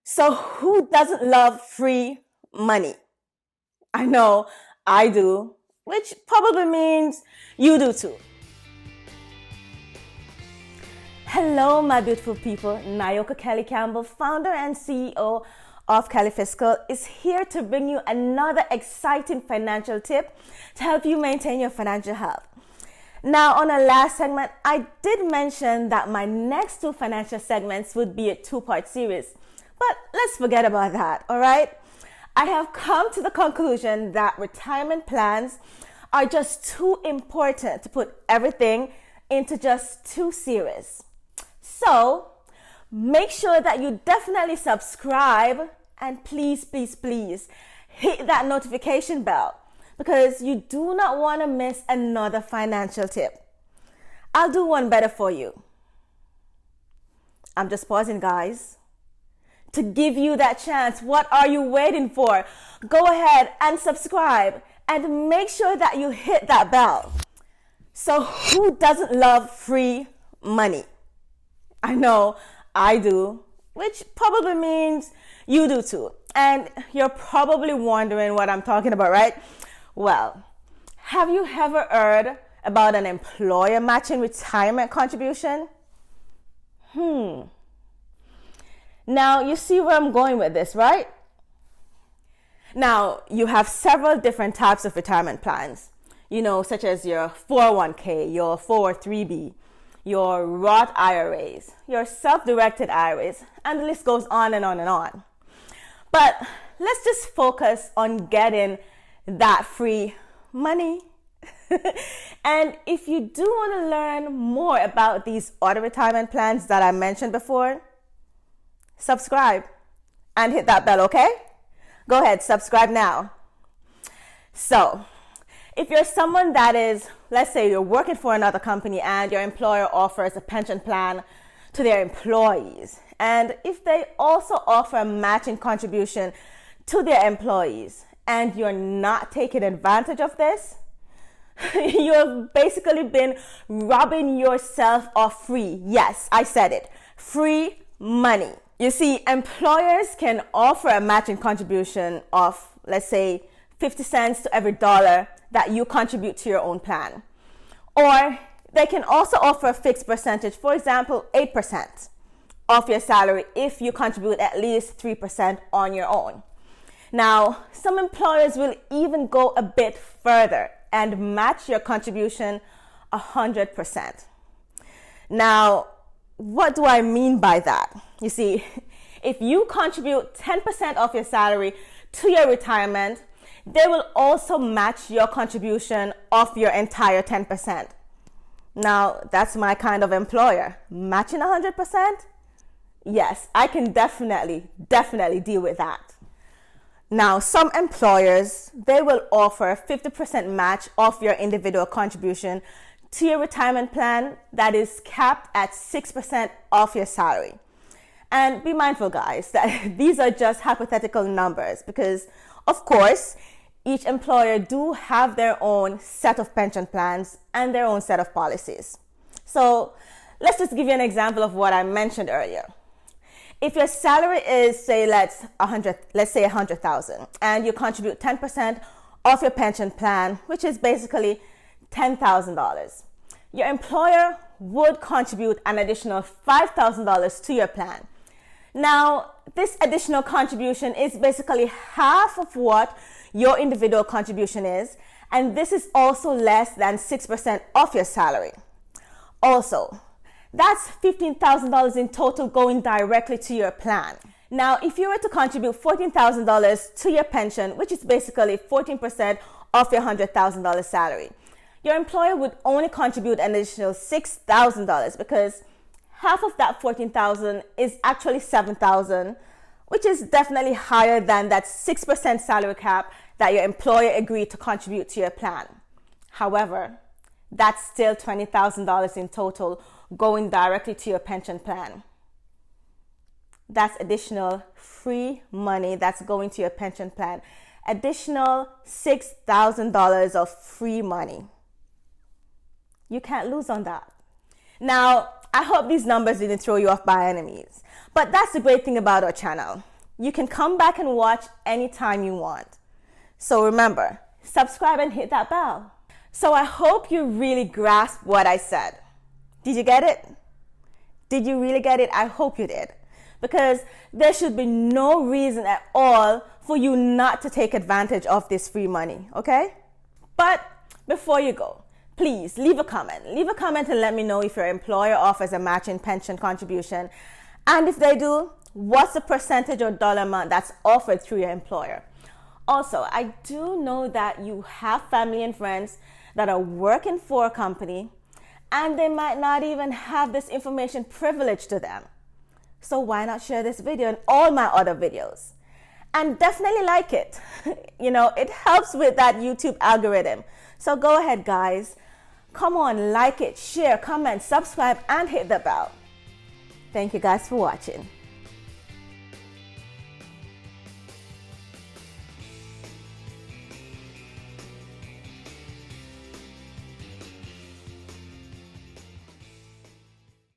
So who doesn't love free money? I know I do, which probably means you do too. Hello, my beautiful people. Nayoka Kelly Campbell, founder and CEO of Kelly Fiscal, is here to bring you another exciting financial tip to help you maintain your financial health. Now, on our last segment, I did mention that my next two financial segments would be a two-part series, but let's forget about that, all right? I have come to the conclusion that retirement plans are just too important to put everything into just two series. So make sure that you definitely subscribe and please hit that notification bell because you do not want to miss another financial tip. I'll do one better for you. I'm just pausing, guys, to give you that chance. What are you waiting for? Go ahead and subscribe and make sure that you hit that bell. So who doesn't love free money? I know I do, which probably means you do too. And you're probably wondering what I'm talking about, right? Well, have you ever heard about an employer matching retirement contribution? Now, you see where I'm going with this, right? Now, you have several different types of retirement plans, such as your 401k, your 403b, your Roth IRAs, your self-directed IRAs, and the list goes on and on and on. But let's just focus on getting that free money. And if you do want to learn more about these other retirement plans that I mentioned before, subscribe and hit that bell, okay? Go ahead, subscribe now. So, if you're someone that is, let's say you're working for another company and your employer offers a pension plan to their employees, and if they also offer a matching contribution to their employees and you're not taking advantage of this, you've basically been robbing yourself of free, yes, I said it, free money. You see, employers can offer a matching contribution of, let's say, 50 cents to every dollar that you contribute to your own plan. Or they can also offer a fixed percentage, for example, 8% of your salary if you contribute at least 3% on your own. Now, some employers will even go a bit further and match your contribution 100%. Now, what do I mean by that? You see, if you contribute 10% of your salary to your retirement, they will also match your contribution of your entire 10%. Now, that's my kind of employer. Matching 100%? Yes, I can definitely deal with that. Now, some employers, they will offer a 50% match of your individual contribution to your retirement plan that is capped at 6% of your salary. And be mindful, guys, that these are just hypothetical numbers because, of course, each employer do have their own set of pension plans and their own set of policies. So let's just give you an example of what I mentioned earlier. If your salary is, say, let's say 100,000, and you contribute 10% of your pension plan, which is basically $10,000. Your employer would contribute an additional $5,000 to your plan. Now, this additional contribution is basically half of what your individual contribution is, and this is also less than 6% of your salary. Also, that's $15,000 in total going directly to your plan. Now, if you were to contribute $14,000 to your pension, which is basically 14% of your $100,000 salary, your employer would only contribute an additional $6,000 because half of that $14,000 is actually $7,000, which is definitely higher than that 6% salary cap that your employer agreed to contribute to your plan. However, that's still $20,000 in total going directly to your pension plan. That's additional free money that's going to your pension plan. Additional $6,000 of free money. You can't lose on that. Now, I hope these numbers didn't throw you off by any means. But that's the great thing about our channel. You can come back and watch anytime you want. So remember, subscribe and hit that bell. So I hope you really grasped what I said. Did you get it? Did you really get it? I hope you did. Because there should be no reason at all for you not to take advantage of this free money, okay? But before you go, please leave a comment. Leave a comment and let me know if your employer offers a matching pension contribution. And if they do, what's the percentage or dollar amount that's offered through your employer? Also, I do know that you have family and friends that are working for a company and they might not even have this information privileged to them. So why not share this video and all my other videos? And definitely like it. It helps with that YouTube algorithm. So go ahead, guys. Come on, like it, share, comment, subscribe, and hit the bell. Thank you guys for watching.